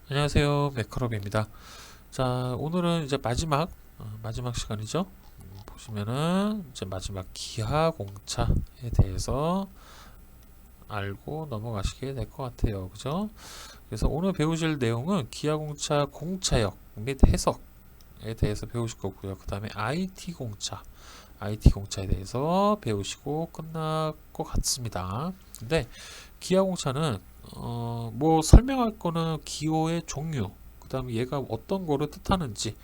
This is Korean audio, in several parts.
안녕하세요, 매크로비입니다. 자, 오늘은 이제 마지막 시간이죠. 보시면은 이제 마지막 기하 공차에 대해서 알고 넘어가시게 될 것 같아요. 그죠? 그래서 오늘 배우실 내용은 기하 공차 공차역 및 해석에 대해서 배우실 거고요. 그 다음에 IT 공차에 대해서 배우시고 끝날 것 같습니다. 근데 기하 공차는 뭐 설명할 거는 기호의 종류, 그 다음에 얘가 어떤 거를 뜻하는지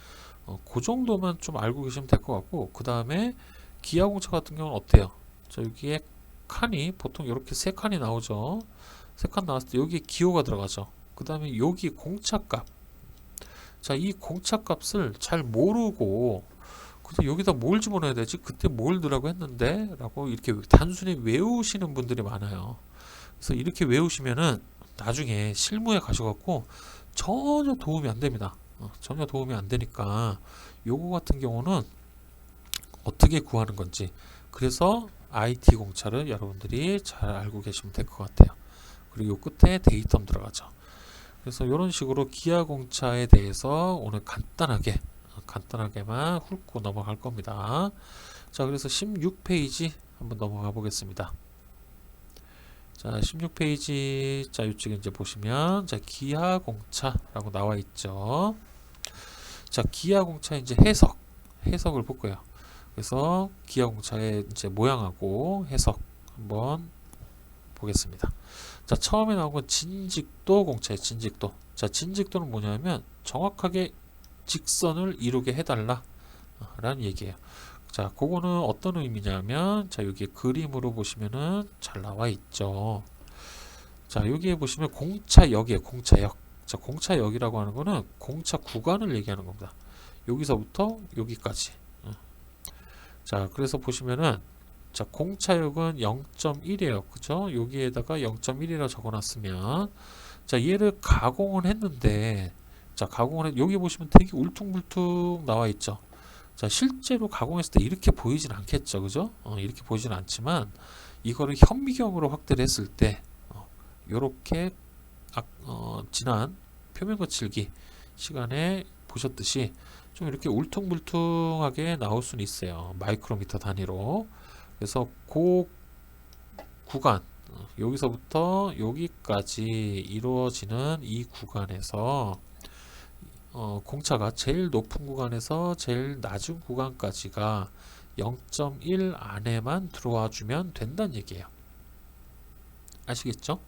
그 정도만 좀 알고 계시면 될 것 같고, 그 다음에 기하공차 같은 경우는 어때요? 자, 여기에 칸이 보통 이렇게 세 칸이 나오죠. 세 칸 나왔을 때 여기에 기호가 들어가죠. 그 다음에 여기 공차값. 자, 이 공차값을 잘 모르고 그래서 여기다 뭘 집어넣어야 되지? 그때 뭘 넣으라고 했는데? 라고 이렇게 단순히 외우시는 분들이 많아요. 그래서 이렇게 외우시면은 나중에 실무에 가셔갖고 전혀 도움이 안 됩니다. 전혀 도움이 안 되니까 요거 같은 경우는 어떻게 구하는 건지, 그래서 IT 공차를 여러분들이 잘 알고 계시면 될 것 같아요. 그리고 요 끝에 데이텀 들어가죠. 그래서 이런 식으로 기하 공차에 대해서 오늘 간단하게만 훑고 넘어갈 겁니다. 자, 그래서 16페이지 한번 넘어가 보겠습니다. 자, 16페이지, 자, 이쪽에 이제 보시면, 자, 기하공차라고 나와 있죠. 자, 기하공차 이제 해석을 볼 거예요. 그래서 기하공차의 이제 모양하고 해석 한번 보겠습니다. 자, 처음에 나온 건 진직도 공차예요, 진직도. 자, 진직도는 뭐냐면, 정확하게 직선을 이루게 해달라 라는 얘기예요. 자, 그거는 어떤 의미냐면, 자, 여기 그림으로 보시면은 잘 나와 있죠. 자, 여기에 보시면 공차역이에요, 공차역. 자, 공차역이라고 하는 거는 공차 구간을 얘기하는 겁니다. 여기서부터 여기까지. 자, 그래서 보시면은, 자, 공차역은 0.1이에요. 그죠? 여기에다가 0.1이라고 적어놨으면, 자, 얘를 가공을 했는데, 자, 여기 보시면 되게 울퉁불퉁 나와 있죠. 자, 실제로 가공했을 때 이렇게 보이진 않겠죠, 그죠? 이렇게 보이진 않지만 이거를 현미경으로 확대를 했을 때 이렇게 지난 표면 거칠기 시간에 보셨듯이 좀 이렇게 울퉁불퉁하게 나올 수는 있어요, 마이크로미터 단위로. 그래서 그 구간, 여기서부터 여기까지 이루어지는 이 구간에서 공차가 제일 높은 구간에서 제일 낮은 구간까지가 0.1 안에만 들어와 주면 된다는 얘기예요. 아시겠죠?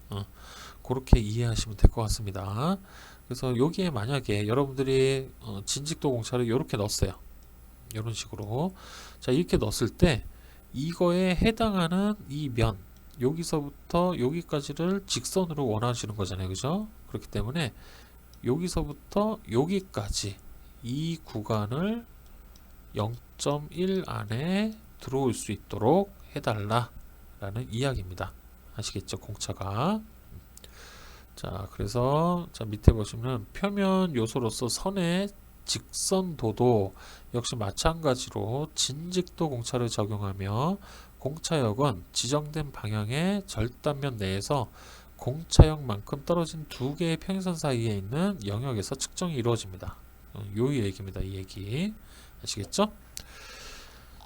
그렇게 이해하시면 될 것 같습니다. 그래서 여기에 만약에 여러분들이 진직도 공차를 이렇게 넣었어요. 이런 식으로. 자, 이렇게 넣었을 때 이거에 해당하는 이 면, 여기서부터 여기까지를 직선으로 원하시는 거잖아요, 그죠? 그렇기 때문에 여기서부터 여기까지 이 구간을 0.1 안에 들어올 수 있도록 해달라 라는 이야기입니다. 아시겠죠? 공차가. 자, 그래서 자, 밑에 보시면 표면 요소로서 선의 직선도도 역시 마찬가지로 진직도 공차를 적용하며, 공차역은 지정된 방향의 절단면 내에서 공차역만큼 떨어진 두 개의 평행선 사이에 있는 영역에서 측정이 이루어집니다. 요 얘기입니다. 이 얘기. 아시겠죠?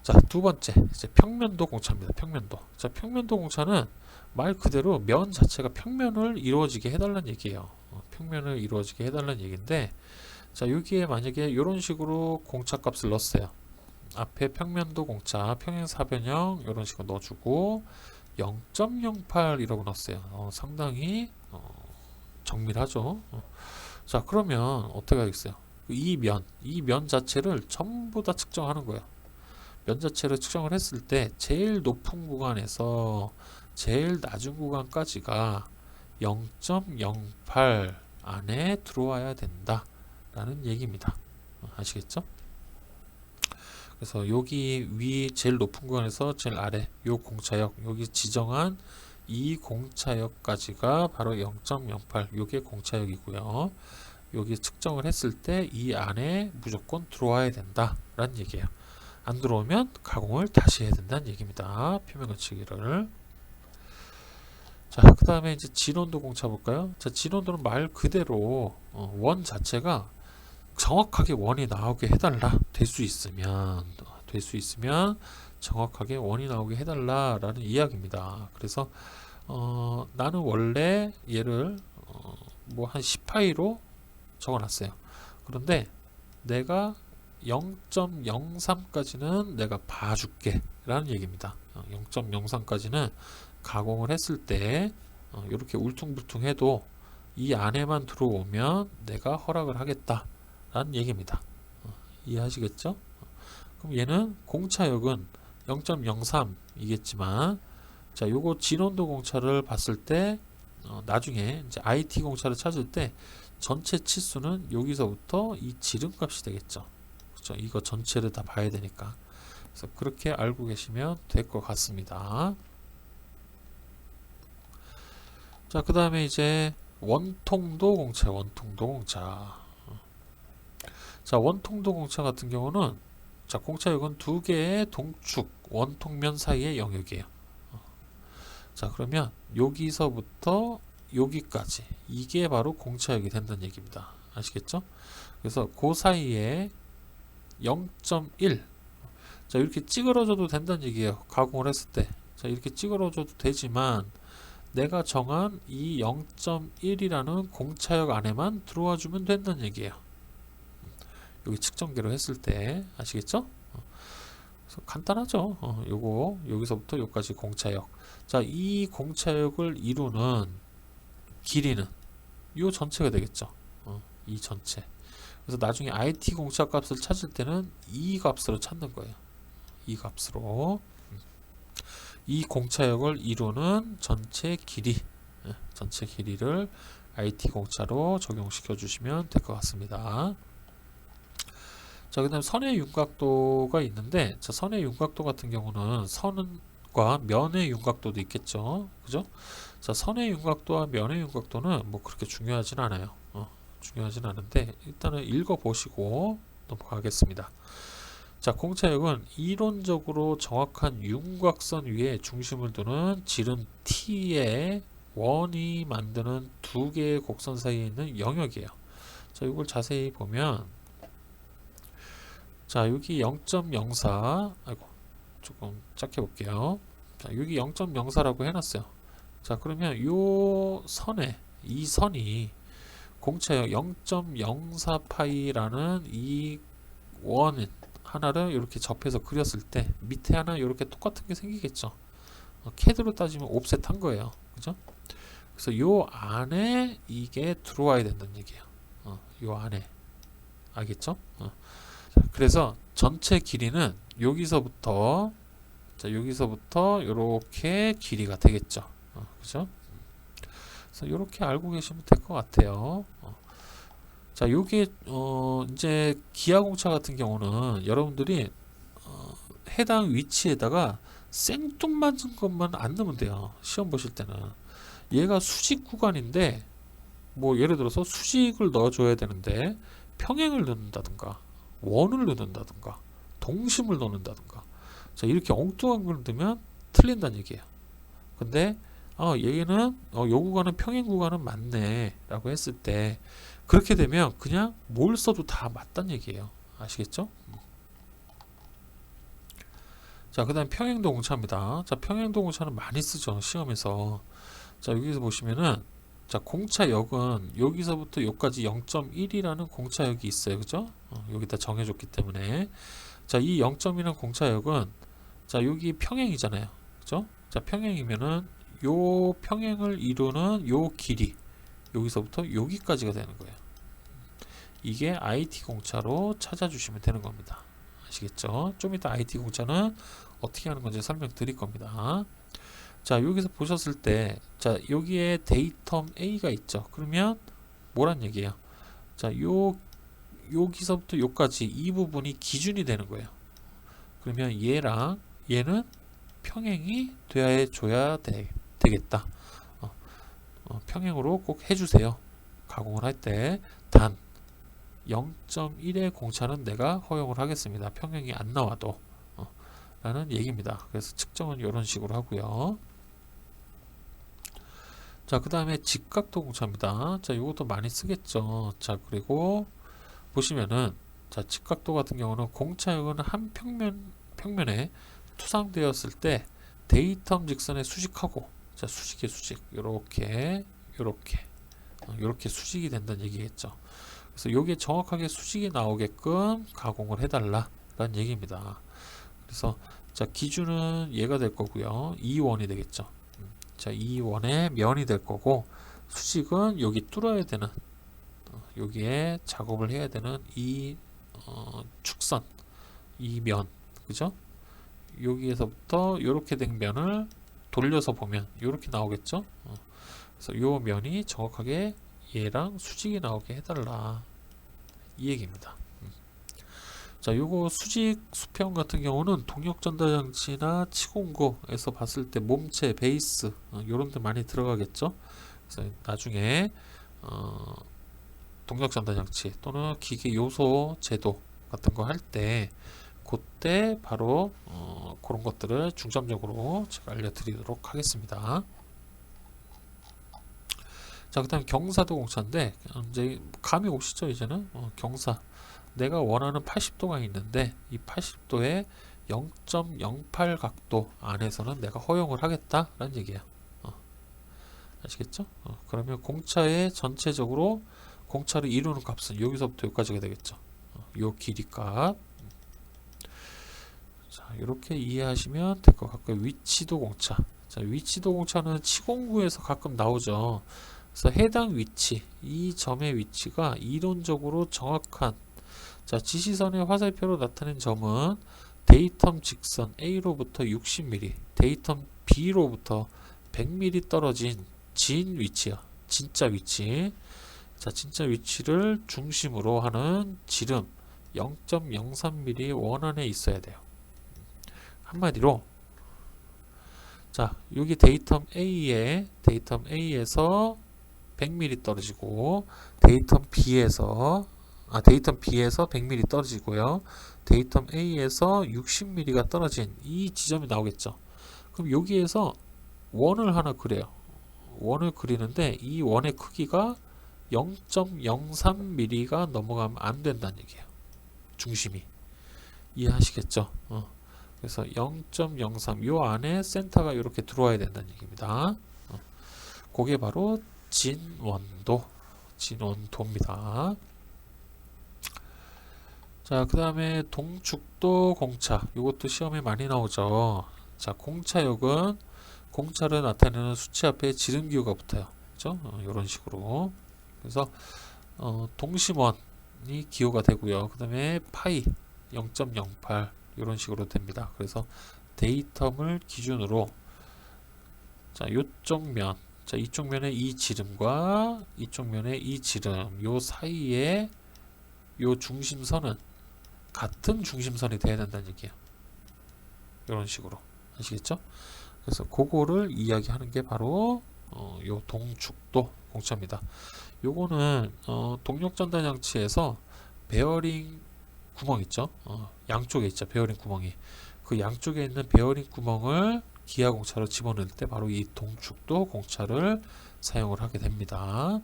자, 두 번째, 이제 평면도 공차입니다. 평면도. 자, 평면도 공차는 말 그대로 면 자체가 평면을 이루어지게 해달라는 얘기예요. 평면을 이루어지게 해달라는 얘기인데, 자, 여기에 만약에 이런 식으로 공차 값을 넣었어요. 앞에 평면도 공차, 평행사변형 이런 식으로 넣어주고 0.08이라고 넣었어요. 상당히 정밀하죠. 자, 그러면 어떻게 하겠어요? 이 면 자체를 전부 다 측정하는 거예요. 면 자체를 측정을 했을 때 제일 높은 구간에서 제일 낮은 구간까지가 0.08 안에 들어와야 된다 라는 얘기입니다. 아시겠죠? 그래서 여기 위 제일 높은 구간에서 제일 아래 요 공차역, 여기 지정한 이 공차역까지가 바로 0.08, 요게 공차역이고요. 여기 측정을 했을 때 이 안에 무조건 들어와야 된다 라는 얘기예요. 안 들어오면 가공을 다시 해야 된다는 얘기입니다. 표면 거치기를. 자, 그 다음에 이제 진원도 공차 볼까요? 자, 진원도는 말 그대로 원 자체가 정확하게 원이 나오게 해달라. 될 수 있으면 정확하게 원이 나오게 해달라라는 이야기입니다. 그래서 나는 원래 얘를 뭐 한 10파이로 적어놨어요. 그런데 내가 0.03까지는 내가 봐줄게 라는 얘기입니다. 0.03까지는 가공을 했을 때 이렇게 울퉁불퉁해도 이 안에만 들어오면 내가 허락을 하겠다 라는 얘기입니다. 이해하시겠죠? 그럼 얘는 공차역은 0.03이겠지만 자, 요거 진원도 공차를 봤을 때 나중에 이제 IT 공차를 찾을 때 전체 치수는 여기서부터 이 지름값이 되겠죠. 그렇죠? 이거 전체를 다 봐야 되니까. 그래서 그렇게 알고 계시면 될 것 같습니다. 자, 그 다음에 이제 원통도 공차. 자, 원통도 공차 같은 경우는 자, 공차역은 두 개의 동축 원통면 사이의 영역이에요. 자, 그러면 여기서부터 여기까지 이게 바로 공차역이 된다는 얘기입니다. 아시겠죠? 그래서 그 사이에 0.1 자, 이렇게 찌그러져도 된다는 얘기예요. 가공을 했을 때. 자, 이렇게 찌그러져도 되지만 내가 정한 이 0.1이라는 공차역 안에만 들어와 주면 된다는 얘기예요. 여기 측정기로 했을 때 아시겠죠? 그래서 간단하죠. 요거 여기서부터 여기까지 공차역. 자, 이 공차역을 이루는 길이는 요 전체가 되겠죠. 이 전체. 그래서 나중에 IT 공차 값을 찾을 때는 이 값으로 찾는 거예요. 이 값으로 이 공차역을 이루는 전체 길이, 전체 길이를 IT 공차로 적용시켜 주시면 될 것 같습니다. 자, 그 다음 선의 윤곽도가 있는데, 자, 선의 윤곽도 같은 경우는 선과 면의 윤곽도도 있겠죠. 그죠? 자, 선의 윤곽도와 면의 윤곽도는 뭐 그렇게 중요하진 않아요. 중요하진 않은데, 일단은 읽어보시고 넘어가겠습니다. 자, 공차역은 이론적으로 정확한 윤곽선 위에 중심을 두는 지름 T의 원이 만드는 두 개의 곡선 사이에 있는 영역이에요. 자, 이걸 자세히 보면 자, 여기 0.04 아이고 조금 작게 볼게요. 자, 여기 0.04라고 해놨어요. 자, 그러면 요 선에 이 선이 공차역 0.04파이라는 이 원 하나를 이렇게 접해서 그렸을 때 밑에 하나 이렇게 똑같은 게 생기겠죠. 캐드로 따지면 옵셋 한 거예요. 그죠? 그래서 요 안에 이게 들어와야 된다는 얘기예요. 요 안에. 알겠죠? 그래서 전체 길이는 여기서부터 자, 여기서부터 이렇게 길이가 되겠죠. 그죠? 그래서 이렇게 알고 계시면 될 것 같아요. 자, 요게 이제 기하공차 같은 경우는 여러분들이 해당 위치에다가 생뚱맞은 것만 안 넣으면 돼요. 시험 보실 때는. 얘가 수직 구간인데 뭐 예를 들어서 수직을 넣어줘야 되는데 평행을 넣는다든가 원을 넣는다든가 동심을 넣는다든가 자, 이렇게 엉뚱한 걸 넣으면 틀린다는 얘기예요. 근데 얘는 요 구간은 평행 구간은 맞네 라고 했을 때 그렇게 되면 그냥 뭘 써도 다 맞다는 얘기예요. 아시겠죠? 자, 그 다음 평행도 공차입니다. 자, 평행도 공차는 많이 쓰죠. 시험에서. 자, 여기서 보시면은 자, 공차역은 여기서부터 여기까지 0.1이라는 공차역이 있어요. 그죠? 여기다 정해줬기 때문에 자, 이 0.1이라는 공차역은 자, 여기 평행이잖아요. 그죠? 자, 평행이면은 요 평행을 이루는 요 길이 여기서부터 여기까지가 되는 거예요. 이게 IT 공차로 찾아주시면 되는 겁니다. 아시겠죠? 좀 이따 IT 공차는 어떻게 하는 건지 설명드릴 겁니다. 자, 여기서 보셨을 때, 자, 여기에 데이텀 A가 있죠. 그러면 뭐란 얘기예요? 자, 여기서부터 여기까지 이 부분이 기준이 되는 거예요. 그러면 얘랑 얘는 평행이 줘야 되겠다. 평행으로 꼭 해주세요. 가공을 할 때 단 0.1의 공차는 내가 허용을 하겠습니다. 평행이 안 나와도 라는 얘기입니다. 그래서 측정은 이런 식으로 하고요. 자, 그 다음에 직각도 공차입니다. 자, 이것도 많이 쓰겠죠. 자, 그리고 보시면은 자, 직각도 같은 경우는 공차역은 한 평면에 투상되었을 때 데이텀 직선에 수직하고, 자, 수직의 수직, 요렇게 수직이 된다는 얘기겠죠. 그래서 요게 정확하게 수직이 나오게끔 가공을 해달라 라는 얘기입니다. 그래서 자, 기준은 얘가 될 거고요. 이 원이 되겠죠. 자, 이 원의 면이 될 거고, 수직은 여기 뚫어야 되는, 여기에 작업을 해야 되는 이 축선, 이 면, 그죠? 여기에서부터 이렇게 된 면을 돌려서 보면 이렇게 나오겠죠. 그래서 요 면이 정확하게 얘랑 수직이 나오게 해달라, 이 얘기입니다. 자, 요거 수직 수평 같은 경우는 동력 전달 장치나 치공구에서 봤을 때 몸체, 베이스 요런 데 많이 들어가겠죠. 그래서 나중에 동력 전달 장치 또는 기계 요소 제도 같은 거 할 때 그때 바로 그런 것들을 중점적으로 제가 알려드리도록 하겠습니다. 자, 그 다음에 경사도 공차인데 이제 감이 오시죠. 이제는 경사, 내가 원하는 80도가 있는데 이 80도에 0.08 각도 안에서는 내가 허용을 하겠다라는 얘기야. 아시겠죠? 그러면 공차의 전체적으로 공차를 이루는 값은 여기서부터 여기까지가 되겠죠. 요 길이 값. 자, 이렇게 이해하시면 될 것 같고요. 위치도 공차. 자, 위치도 공차는 치공구에서 가끔 나오죠. 그래서 해당 위치, 이 점의 위치가 이론적으로 정확한, 자, 지시선의 화살표로 나타낸 점은 데이텀 직선 A로부터 60mm, 데이텀 B로부터 100mm 떨어진 진 위치야. 진짜 위치. 자, 진짜 위치를 중심으로 하는 지름 0.03mm 원 안에 있어야 돼요. 한마디로, 자, 여기 데이텀 A에서 100mm 떨어지고, 데이텀 B에서 100mm 떨어지고요. 데이텀 A에서 60mm가 떨어진 이 지점이 나오겠죠. 그럼 여기에서 원을 하나 그려요. 원을 그리는데 이 원의 크기가 0.03mm가 넘어가면 안 된다는 얘기예요. 중심이. 이해하시겠죠? 그래서 0.03, 요 안에 센터가 이렇게 들어와야 된다는 얘기입니다. 그게 바로 진원도입니다. 자, 그 다음에 동축도 공차. 이것도 시험에 많이 나오죠. 자, 공차역은 공차를 나타내는 수치 앞에 지름기호가 붙어요. 그죠? 이런 식으로. 그래서 동심원이 기호가 되고요. 그 다음에 파이 0.08 이런 식으로 됩니다. 그래서 데이텀을 기준으로, 자, 요쪽 면, 자, 이쪽 면의 이 지름과 이쪽 면의 이 지름, 요 사이에 요 중심선은 같은 중심선이 돼야 된다는 얘기예요. 이런 식으로. 아시겠죠? 그래서 그거를 이야기하는 게 바로 요 동축도 공차입니다. 요거는 동력 전달 장치에서 베어링 구멍 있죠? 양쪽에 있죠. 베어링 구멍이. 그 양쪽에 있는 베어링 구멍을 기아 공차로 집어넣을 때 바로 이 동축도 공차를 사용을 하게 됩니다.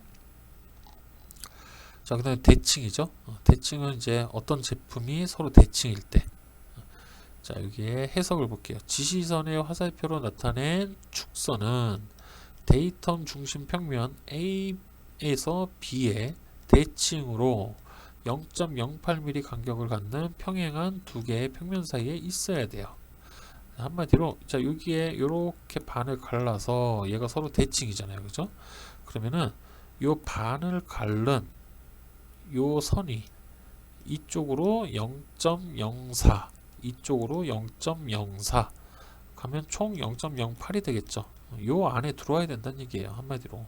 자, 그 다음에 대칭이죠. 대칭은 이제 어떤 제품이 서로 대칭일 때. 자, 여기에 해석을 볼게요. 지시선의 화살표로 나타낸 축선은 데이텀 중심 평면 A에서 B에 대칭으로 0.08mm 간격을 갖는 평행한 두 개의 평면 사이에 있어야 돼요. 한마디로, 자, 여기에 이렇게 반을 갈라서 얘가 서로 대칭이잖아요. 그죠? 그러면은 요 반을 갈른 요 선이 이쪽으로 0.04, 이쪽으로 0.04 가면 총 0.08이 되겠죠. 요 안에 들어와야 된다는 얘기예요. 한마디로.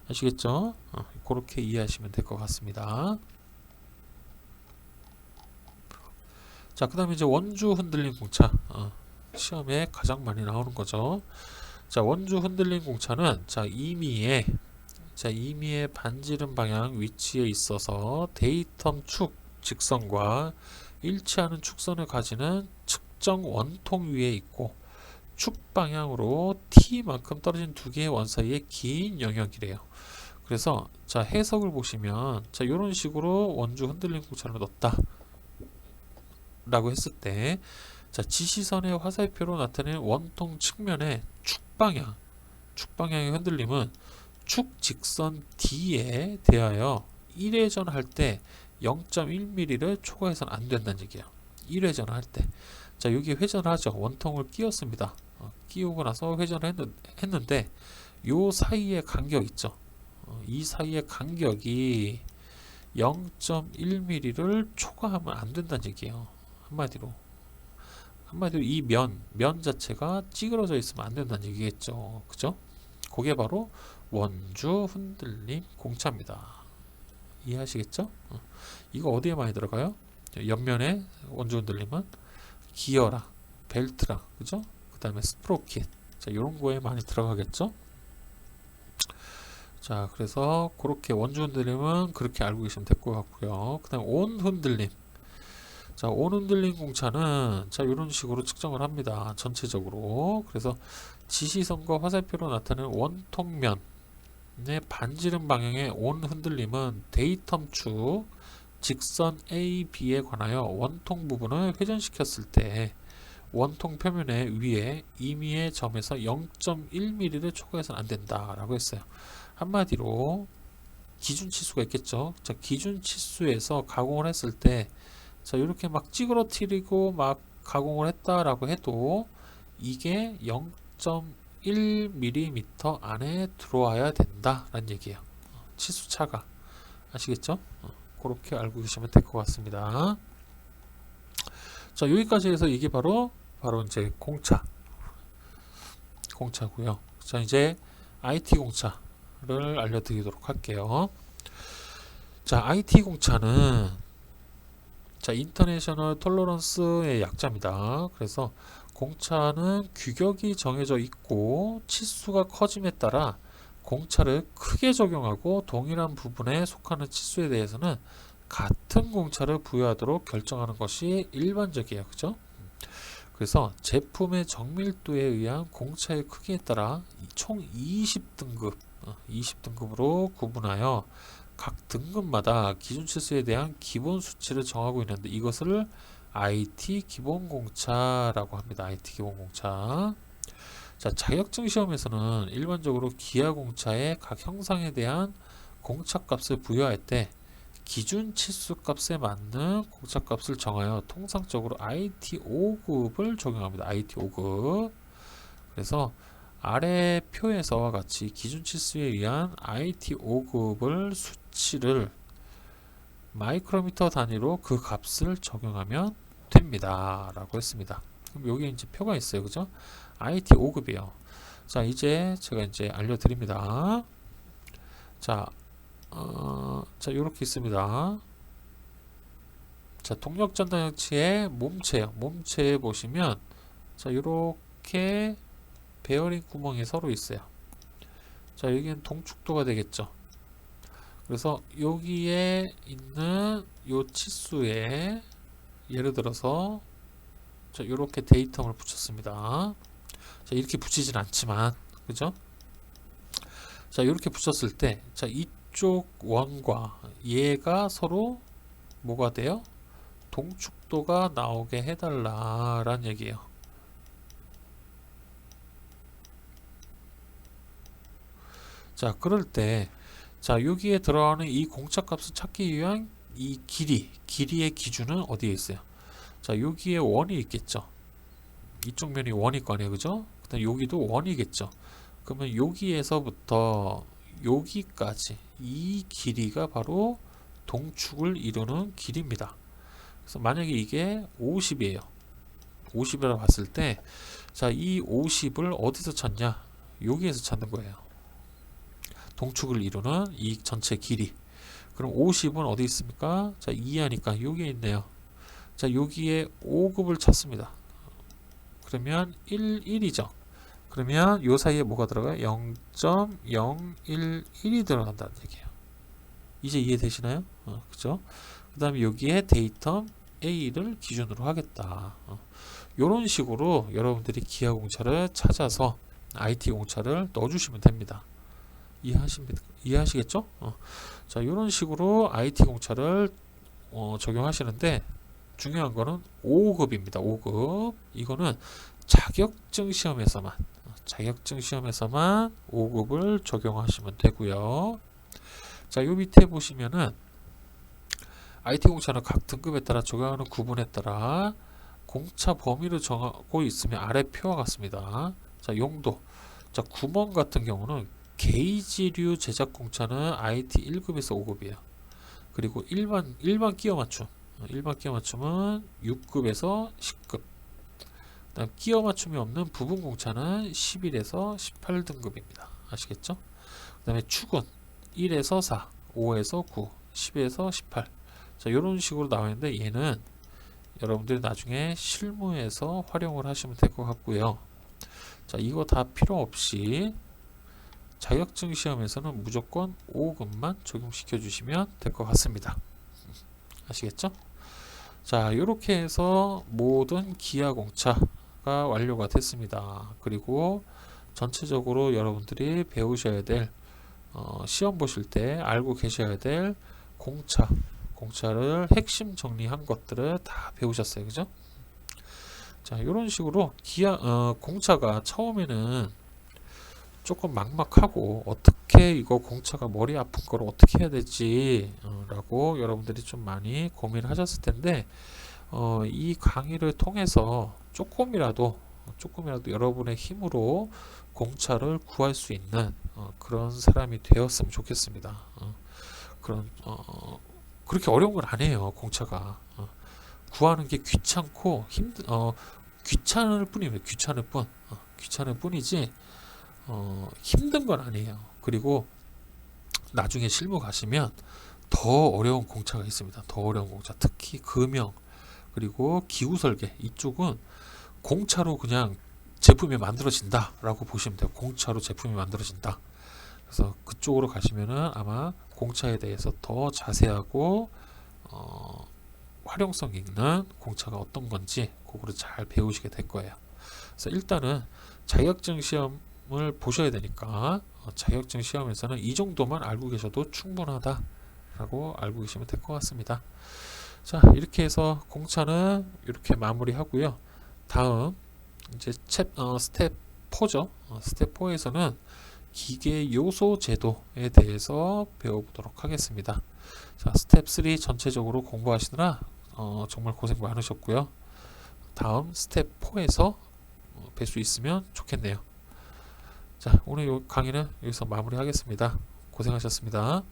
아시겠죠? 그렇게 이해하시면 될 것 같습니다. 자, 그 다음에 이제 원주 흔들림 공차. 시험에 가장 많이 나오는 거죠. 자, 원주 흔들림 공차는 자, 임의의 반지름 방향 위치에 있어서 데이텀 축 직선과 일치하는 축선을 가지는 측정 원통 위에 있고 축 방향으로 t만큼 떨어진 두 개의 원 사이의 긴 영역이래요. 그래서 자 해석을 보시면 자 이런 식으로 원주 흔들림 공차를 넣었다 라고 했을 때 자 지시선의 화살표로 나타내는 원통 측면의 축방향의 흔들림은 축 직선 D에 대하여 1회전 할 때 0.1mm를 초과해서는 안 된다는 얘기예요. 1회전 할 때. 자, 여기 회전을 하죠. 원통을 끼웠습니다. 끼우고 나서 회전을 했는데 요 사이의 간격 있죠. 이 사이의 간격이 0.1mm를 초과하면 안 된다는 얘기예요. 한마디로 이 면 자체가 찌그러져 있으면 안 된다는 얘기겠죠. 그죠? 그게 바로 원주 흔들림 공차입니다. 이해하시겠죠? 이거 어디에 많이 들어가요? 옆면에 원주 흔들림은 기어랑 벨트랑 그죠? 그 다음에 스프로킷 자 이런 거에 많이 들어가겠죠? 자 그래서 그렇게 원주 흔들림은 그렇게 알고 계시면 될 것 같고요. 그 다음 온 흔들림 자, 온 흔들림 공차는 자 이런 식으로 측정을 합니다. 전체적으로. 그래서 지시선과 화살표로 나타내는 원통면의 반지름 방향의 온 흔들림은 데이텀 축 직선 A, B에 관하여 원통 부분을 회전시켰을 때 원통 표면의 위에 임의의 점에서 0.1mm를 초과해서는 안 된다 라고 했어요. 한마디로 기준 치수가 있겠죠. 자, 기준 치수에서 가공을 했을 때 자, 이렇게 막 찌그러뜨리고 막 가공을 했다라고 해도 이게 0.1mm 안에 들어와야 된다라는 얘기예요. 치수 차가. 아시겠죠? 그렇게 알고 계시면 될 것 같습니다. 자, 여기까지 해서 이게 바로 이제 공차고요. 자, 이제 IT 공차를 알려드리도록 할게요. 자, IT 공차는 자, 인터내셔널 톨러런스의 약자입니다. 그래서 공차는 규격이 정해져 있고 치수가 커짐에 따라 공차를 크게 적용하고 동일한 부분에 속하는 치수에 대해서는 같은 공차를 부여하도록 결정하는 것이 일반적이에요. 그죠? 그래서 제품의 정밀도에 의한 공차의 크기에 따라 총 20등급으로 구분하여 각 등급마다 기준 치수에 대한 기본 수치를 정하고 있는데 이것을 IT 기본공차라고 합니다. IT 기본공차. 자, 자격증 시험에서는 일반적으로 기하공차의 각 형상에 대한 공차값을 부여할 때 기준 치수 값에 맞는 공차값을 정하여 통상적으로 IT 5급을 적용합니다. IT 5급. 그래서 아래 표에서와 같이 기준 치수에 의한 IT 5급을 수치를 마이크로미터 단위로 그 값을 적용하면 됩니다. 라고 했습니다. 그럼 여기 이제 표가 있어요. 그죠? IT 5급이에요. 자, 이제 제가 이제 알려드립니다. 자, 자, 요렇게 있습니다. 자, 동력 전단장치의 몸체요. 몸체에 보시면, 자, 요렇게 베어링 구멍이 서로 있어요. 자, 여기는 동축도가 되겠죠. 그래서 여기에 있는 요 치수에 예를 들어서 자, 요렇게 데이텀을 붙였습니다. 자, 이렇게 붙이진 않지만 그죠? 자, 이렇게 붙였을 때 자, 이쪽 원과 얘가 서로 뭐가 돼요? 동축도가 나오게 해달라라는 얘기예요. 자, 그럴 때 자, 여기에 들어가는 이 공차값을 찾기 위한 이 길이의 기준은 어디에 있어요? 자, 여기에 원이 있겠죠. 이쪽 면이 원일 거 아니에요, 그죠? 그다음 여기도 원이겠죠. 그러면 여기에서부터 여기까지 이 길이가 바로 동축을 이루는 길이입니다. 그래서 만약에 이게 50이에요. 50이라고 봤을 때, 자, 이 50을 어디서 찾냐? 여기에서 찾는 거예요. 동축을 이루는 이 전체 길이. 그럼 50은 어디 있습니까? 자, 이하니까 여기에 있네요. 자, 여기에 5급을 찾습니다. 그러면 1이죠. 그러면 요 사이에 뭐가 들어가요? 0.011이 들어간다는 얘기예요. 이제 이해되시나요? 그죠? 그 다음에 여기에 데이텀 A를 기준으로 하겠다. 이런 식으로 여러분들이 기하 공차를 찾아서 IT 공차를 넣어주시면 됩니다. 이해하시겠죠? 자, 이런 식으로 IT 공차를 적용하시는데 중요한 거는 5급입니다. 5급. 이거는 자격증 시험에서만 5급을 적용하시면 되고요. 자, 요 밑에 보시면은 IT 공차는 각 등급에 따라 적용하는 구분에 따라 공차 범위를 정하고 있으면 아래 표와 같습니다. 자, 용도. 자, 구멍 같은 경우는 게이지류 제작 공차는 IT 1급에서 5급이에요. 그리고 일반 끼워 맞춤. 일반 끼워 맞춤은 6급에서 10급. 그다음 끼워 맞춤이 없는 부분 공차는 11에서 18등급입니다. 아시겠죠? 그다음에 축은 1에서 4, 5에서 9, 10에서 18. 자, 이런 식으로 나와 있는데 얘는 여러분들이 나중에 실무에서 활용을 하시면 될 것 같고요. 자, 이거 다 필요 없이 자격증 시험에서는 무조건 5급만 적용시켜 주시면 될 것 같습니다. 아시겠죠? 자, 이렇게 해서 모든 기하 공차가 완료가 됐습니다. 그리고 전체적으로 여러분들이 배우셔야 될 시험 보실 때 알고 계셔야 될 공차를 핵심 정리한 것들을 다 배우셨어요. 그죠? 자, 이런 식으로 공차가 처음에는 조금 막막하고 어떻게 이거 공차가 머리 아픈 걸 어떻게 해야 되지 라고 여러분들이 좀 많이 고민하셨을 텐데 이 강의를 통해서 조금이라도 여러분의 힘으로 공차를 구할 수 있는 그런 사람이 되었으면 좋겠습니다. 그렇게 어려운 건 아니에요. 공차가 구하는 게 귀찮고 귀찮을 뿐입니다. 귀찮을 뿐이지 힘든 건 아니에요. 그리고 나중에 실무 가시면 더 어려운 공차가 있습니다. 더 어려운 공차, 특히 금형 그리고 기후 설계 이쪽은 공차로 그냥 제품이 만들어진다 라고 보시면 돼요. 공차로 제품이 만들어진다. 그래서 그쪽으로 가시면은 아마 공차에 대해서 더 자세하고 활용성 있는 공차가 어떤 건지 그거를 잘 배우시게 될 거예요. 그래서 일단은 자격증 시험을 보셔야 되니까 자격증 시험에서는 이 정도만 알고 계셔도 충분하다 라고 알고 계시면 될 것 같습니다. 자, 이렇게 해서 공차는 이렇게 마무리 하고요. 다음 이제 스텝 4죠. 스텝 4에서는 기계 요소 제도에 대해서 배워보도록 하겠습니다. 자, 스텝 3 전체적으로 공부하시느라 정말 고생 많으셨고요. 다음 스텝 4에서 뵐 수 있으면 좋겠네요. 자, 오늘 이 강의는 여기서 마무리하겠습니다. 고생하셨습니다.